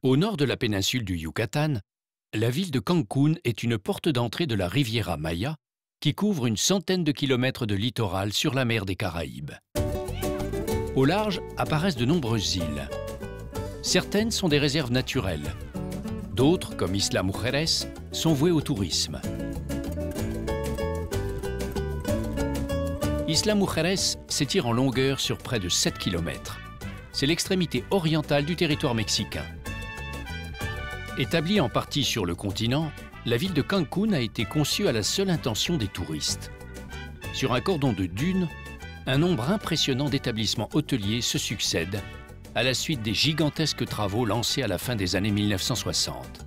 Au nord de la péninsule du Yucatan, la ville de Cancún est une porte d'entrée de la Riviera Maya qui couvre une centaine de kilomètres de littoral sur la mer des Caraïbes. Au large apparaissent de nombreuses îles. Certaines sont des réserves naturelles. D'autres, comme Isla Mujeres, sont vouées au tourisme. Isla Mujeres s'étire en longueur sur près de 7 km. C'est l'extrémité orientale du territoire mexicain. Établie en partie sur le continent, la ville de Cancún a été conçue à la seule intention des touristes. Sur un cordon de dunes, un nombre impressionnant d'établissements hôteliers se succèdent à la suite des gigantesques travaux lancés à la fin des années 1960.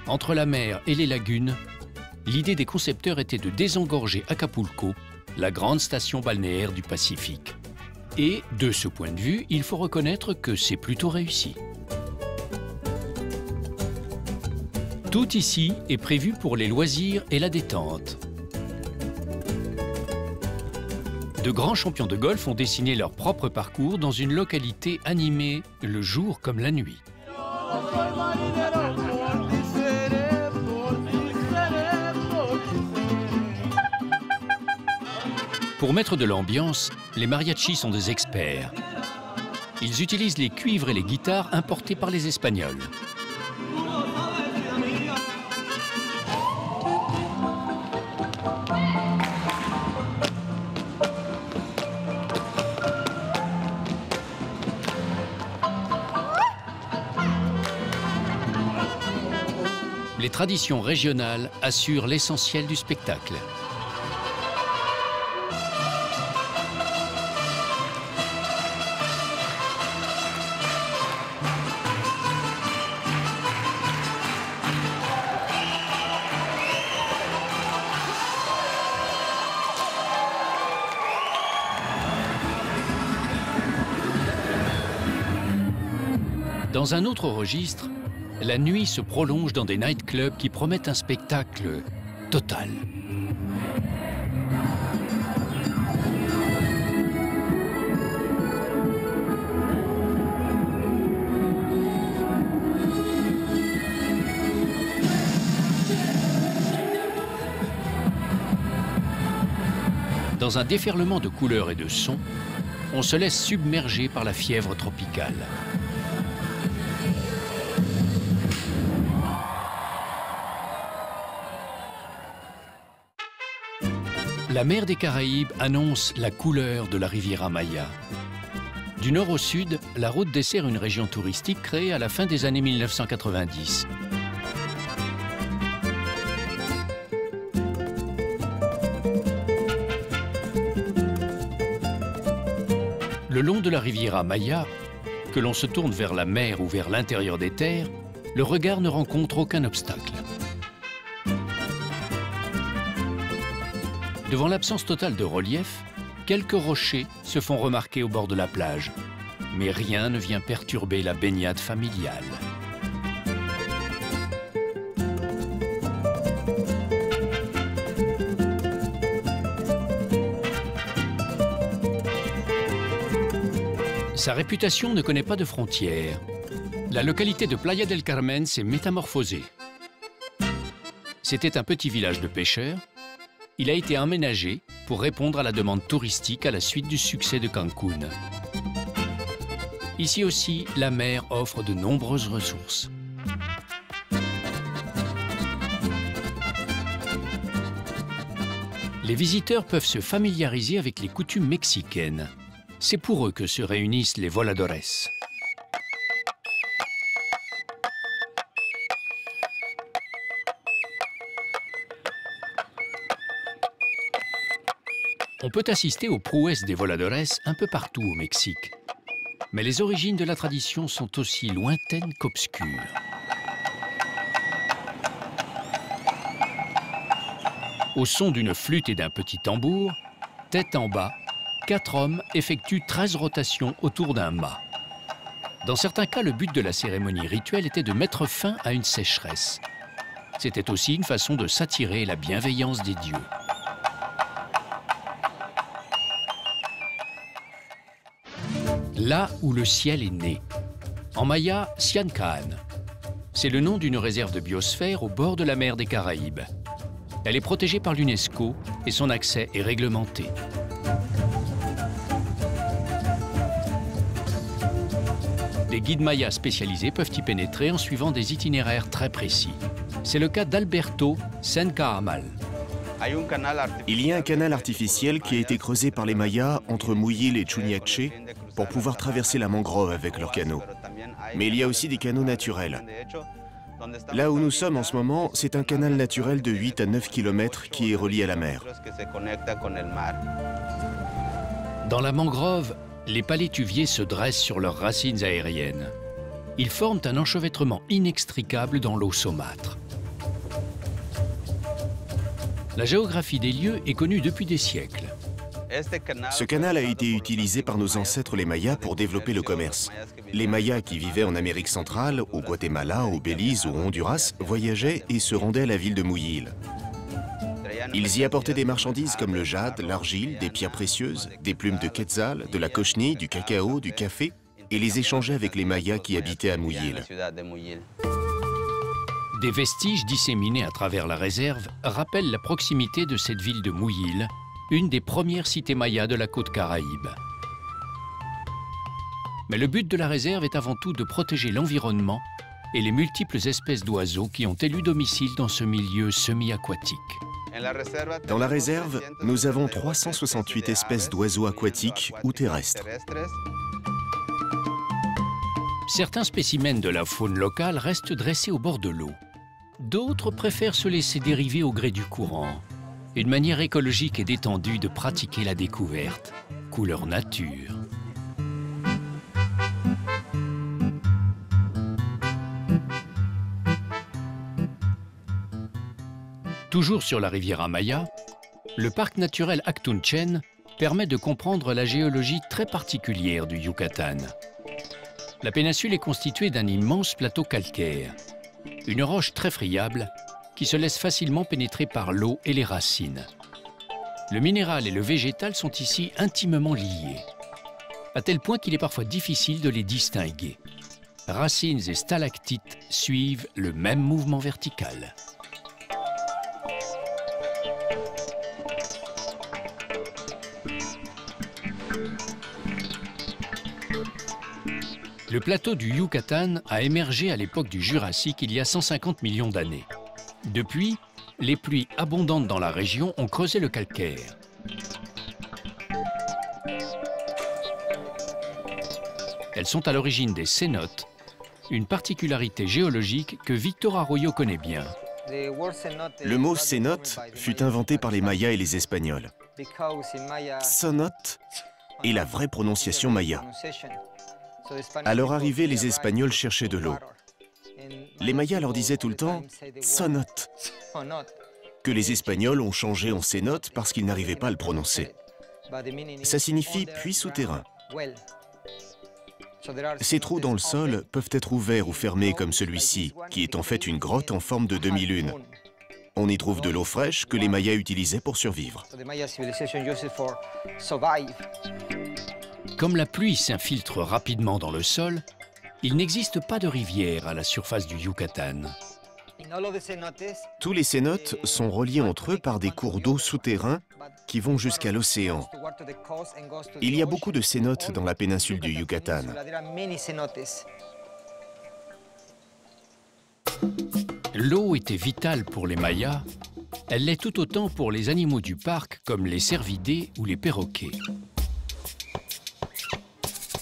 Entre la mer et les lagunes, l'idée des concepteurs était de désengorger Acapulco, la grande station balnéaire du Pacifique. Et, de ce point de vue, il faut reconnaître que c'est plutôt réussi. Tout ici est prévu pour les loisirs et la détente. De grands champions de golf ont dessiné leur propre parcours dans une localité animée le jour comme la nuit. Pour mettre de l'ambiance, les mariachis sont des experts. Ils utilisent les cuivres et les guitares importés par les Espagnols. Les traditions régionales assurent l'essentiel du spectacle. Dans un autre registre, la nuit se prolonge dans des nightclubs qui promettent un spectacle total. Dans un déferlement de couleurs et de sons, on se laisse submerger par la fièvre tropicale. La mer des Caraïbes annonce la couleur de la Riviera Maya. Du nord au sud, la route dessert une région touristique créée à la fin des années 1990. Le long de la Riviera Maya, que l'on se tourne vers la mer ou vers l'intérieur des terres, le regard ne rencontre aucun obstacle. Devant l'absence totale de relief, quelques rochers se font remarquer au bord de la plage. Mais rien ne vient perturber la baignade familiale. Sa réputation ne connaît pas de frontières. La localité de Playa del Carmen s'est métamorphosée. C'était un petit village de pêcheurs. Il a été aménagé pour répondre à la demande touristique à la suite du succès de Cancún. Ici aussi, la mer offre de nombreuses ressources. Les visiteurs peuvent se familiariser avec les coutumes mexicaines. C'est pour eux que se réunissent les voladores. On peut assister aux prouesses des voladores un peu partout au Mexique. Mais les origines de la tradition sont aussi lointaines qu'obscures. Au son d'une flûte et d'un petit tambour, tête en bas, 4 hommes effectuent 13 rotations autour d'un mât. Dans certains cas, le but de la cérémonie rituelle était de mettre fin à une sécheresse. C'était aussi une façon de s'attirer la bienveillance des dieux. Là où le ciel est né. En maya, Siankaan, C'est le nom d'une réserve de biosphère au bord de la mer des Caraïbes. Elle est protégée par l'UNESCO et son accès est réglementé. Des guides mayas spécialisés peuvent y pénétrer en suivant des itinéraires très précis. C'est le cas d'Alberto Sencahamal. Il y a un canal artificiel qui a été creusé par les Mayas entre Muyil et Chuniacche pour pouvoir traverser la mangrove avec leurs canaux. Mais il y a aussi des canaux naturels. Là où nous sommes en ce moment, c'est un canal naturel de 8 à 9 km qui est relié à la mer. Dans la mangrove, les palétuviers se dressent sur leurs racines aériennes. Ils forment un enchevêtrement inextricable dans l'eau saumâtre. La géographie des lieux est connue depuis des siècles. Ce canal a été utilisé par nos ancêtres les Mayas pour développer le commerce. Les Mayas qui vivaient en Amérique centrale, au Guatemala, au Belize ou au Honduras, voyageaient et se rendaient à la ville de Muyil. Ils y apportaient des marchandises comme le jade, l'argile, des pierres précieuses, des plumes de quetzal, de la cochenille, du cacao, du café, et les échangeaient avec les Mayas qui habitaient à Muyil. Des vestiges disséminés à travers la réserve rappellent la proximité de cette ville de Muyil, une des premières cités mayas de la côte Caraïbe. Mais le but de la réserve est avant tout de protéger l'environnement et les multiples espèces d'oiseaux qui ont élu domicile dans ce milieu semi-aquatique. Dans la réserve, nous avons 368 espèces d'oiseaux aquatiques ou terrestres. Certains spécimens de la faune locale restent dressés au bord de l'eau. D'autres préfèrent se laisser dériver au gré du courant. Une manière écologique et détendue de pratiquer la découverte. Couleur nature. Toujours sur la rivière Amaya, le parc naturel Aktunchen permet de comprendre la géologie très particulière du Yucatan. La péninsule est constituée d'un immense plateau calcaire, une roche très friable qui se laisse facilement pénétrer par l'eau et les racines. Le minéral et le végétal sont ici intimement liés, à tel point qu'il est parfois difficile de les distinguer. Racines et stalactites suivent le même mouvement vertical. Le plateau du Yucatan a émergé à l'époque du Jurassique il y a 150 millions d'années. Depuis, les pluies abondantes dans la région ont creusé le calcaire. Elles sont à l'origine des cénotes, une particularité géologique que Victor Arroyo connaît bien. Le mot cénote fut inventé par les Mayas et les Espagnols. Cénote est la vraie prononciation maya. À leur arrivée, les Espagnols cherchaient de l'eau. Les Mayas leur disaient tout le temps « sonote », que les Espagnols ont changé en cénote parce qu'ils n'arrivaient pas à le prononcer. Ça signifie « puits souterrain ». Ces trous dans le sol peuvent être ouverts ou fermés comme celui-ci, qui est en fait une grotte en forme de demi-lune. On y trouve de l'eau fraîche que les Mayas utilisaient pour survivre. Comme la pluie s'infiltre rapidement dans le sol, il n'existe pas de rivière à la surface du Yucatan. Tous les cénotes sont reliés entre eux par des cours d'eau souterrains qui vont jusqu'à l'océan. Il y a beaucoup de cénotes dans la péninsule du Yucatan. L'eau était vitale pour les Mayas. Elle l'est tout autant pour les animaux du parc comme les cervidés ou les perroquets.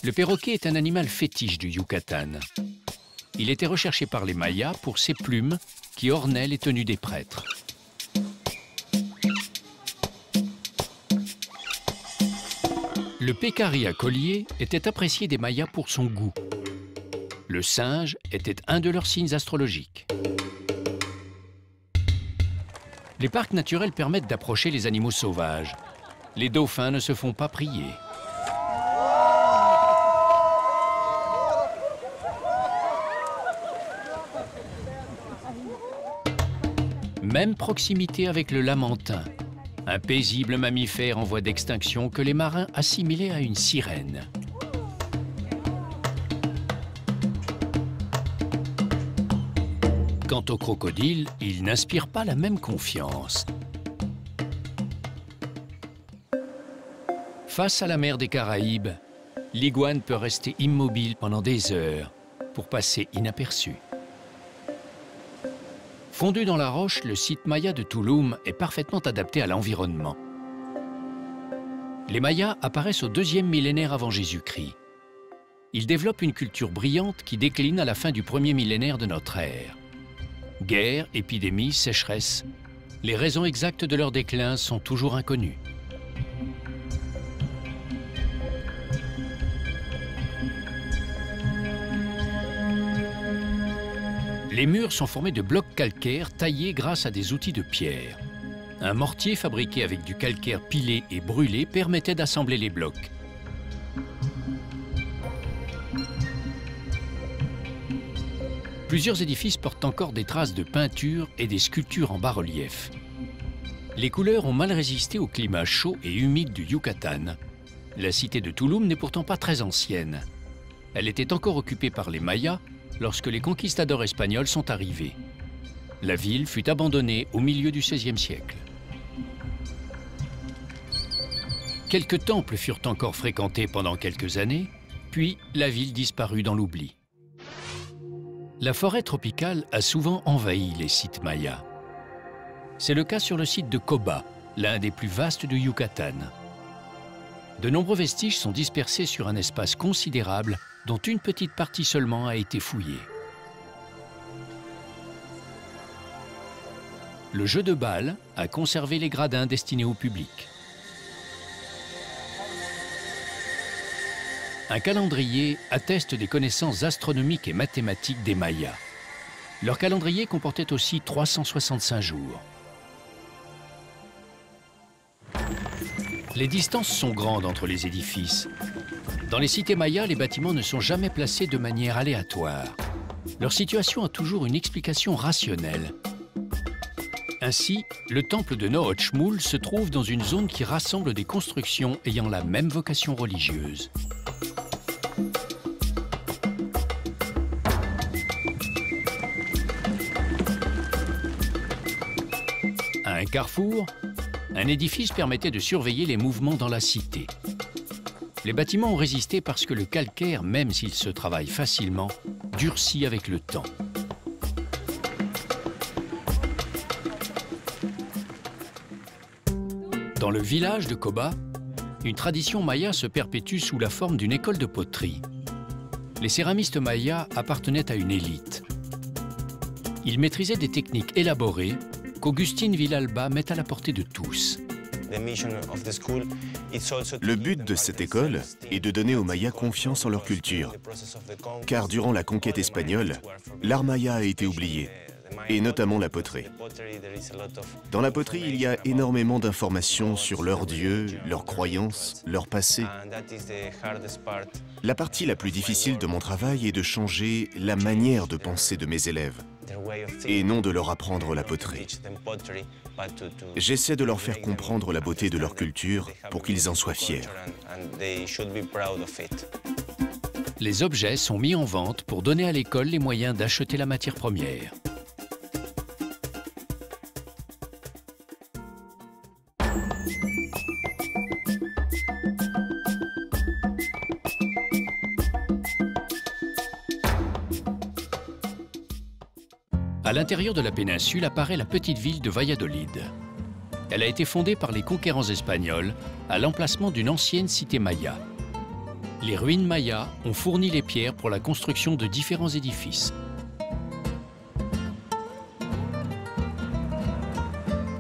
Le perroquet est un animal fétiche du Yucatan. Il était recherché par les Mayas pour ses plumes qui ornaient les tenues des prêtres. Le pécari à collier était apprécié des Mayas pour son goût. Le singe était un de leurs signes astrologiques. Les parcs naturels permettent d'approcher les animaux sauvages. Les dauphins ne se font pas prier. Même proximité avec le lamantin, un paisible mammifère en voie d'extinction que les marins assimilaient à une sirène. Quant au crocodile, il n'inspire pas la même confiance. Face à la mer des Caraïbes, l'iguane peut rester immobile pendant des heures pour passer inaperçu. Fondu dans la roche, le site maya de Tulum est parfaitement adapté à l'environnement. Les Mayas apparaissent au 2e millénaire avant Jésus-Christ. Ils développent une culture brillante qui décline à la fin du 1er millénaire de notre ère. Guerre, épidémies, sécheresse, les raisons exactes de leur déclin sont toujours inconnues. Les murs sont formés de blocs calcaires taillés grâce à des outils de pierre. Un mortier fabriqué avec du calcaire pilé et brûlé permettait d'assembler les blocs. Plusieurs édifices portent encore des traces de peinture et des sculptures en bas-relief. Les couleurs ont mal résisté au climat chaud et humide du Yucatan. La cité de Tulum n'est pourtant pas très ancienne. Elle était encore occupée par les Mayas lorsque les conquistadors espagnols sont arrivés. La ville fut abandonnée au milieu du XVIe siècle. Quelques temples furent encore fréquentés pendant quelques années, puis la ville disparut dans l'oubli. La forêt tropicale a souvent envahi les sites mayas. C'est le cas sur le site de Coba, l'un des plus vastes du Yucatan. De nombreux vestiges sont dispersés sur un espace considérable dont une petite partie seulement a été fouillée. Le jeu de balle a conservé les gradins destinés au public. Un calendrier atteste des connaissances astronomiques et mathématiques des Mayas. Leur calendrier comportait aussi 365 jours. Les distances sont grandes entre les édifices. Dans les cités mayas, les bâtiments ne sont jamais placés de manière aléatoire. Leur situation a toujours une explication rationnelle. Ainsi, le temple de Nohochmul se trouve dans une zone qui rassemble des constructions ayant la même vocation religieuse. À un carrefour, un édifice permettait de surveiller les mouvements dans la cité. Les bâtiments ont résisté parce que le calcaire, même s'il se travaille facilement, durcit avec le temps. Dans le village de Coba, une tradition maya se perpétue sous la forme d'une école de poterie. Les céramistes mayas appartenaient à une élite. Ils maîtrisaient des techniques élaborées qu'Augustin Villalba met à la portée de tous. Le but de cette école est de donner aux Mayas confiance en leur culture. Car durant la conquête espagnole, l'art maya a été oublié, et notamment la poterie. Dans la poterie, il y a énormément d'informations sur leurs dieux, leurs croyances, leur passé. La partie la plus difficile de mon travail est de changer la manière de penser de mes élèves, et non de leur apprendre la poterie. J'essaie de leur faire comprendre la beauté de leur culture pour qu'ils en soient fiers. Les objets sont mis en vente pour donner à l'école les moyens d'acheter la matière première. À l'intérieur de la péninsule apparaît la petite ville de Valladolid. Elle a été fondée par les conquérants espagnols à l'emplacement d'une ancienne cité maya. Les ruines mayas ont fourni les pierres pour la construction de différents édifices.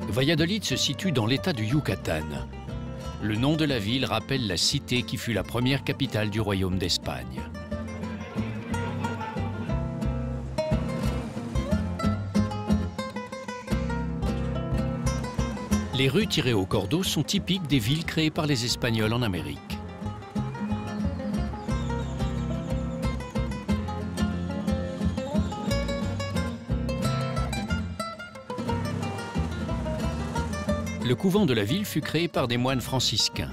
Valladolid se situe dans l'état du Yucatan. Le nom de la ville rappelle la cité qui fut la première capitale du royaume d'Espagne. Les rues tirées au cordeau sont typiques des villes créées par les Espagnols en Amérique. Le couvent de la ville fut créé par des moines franciscains.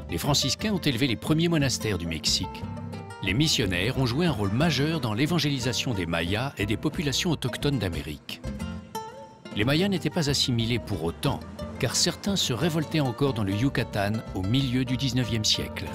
Les franciscains ont élevé les premiers monastères du Mexique. Les missionnaires ont joué un rôle majeur dans l'évangélisation des Mayas et des populations autochtones d'Amérique. Les Mayas n'étaient pas assimilés pour autant, car certains se révoltaient encore dans le Yucatan au milieu du 19e siècle.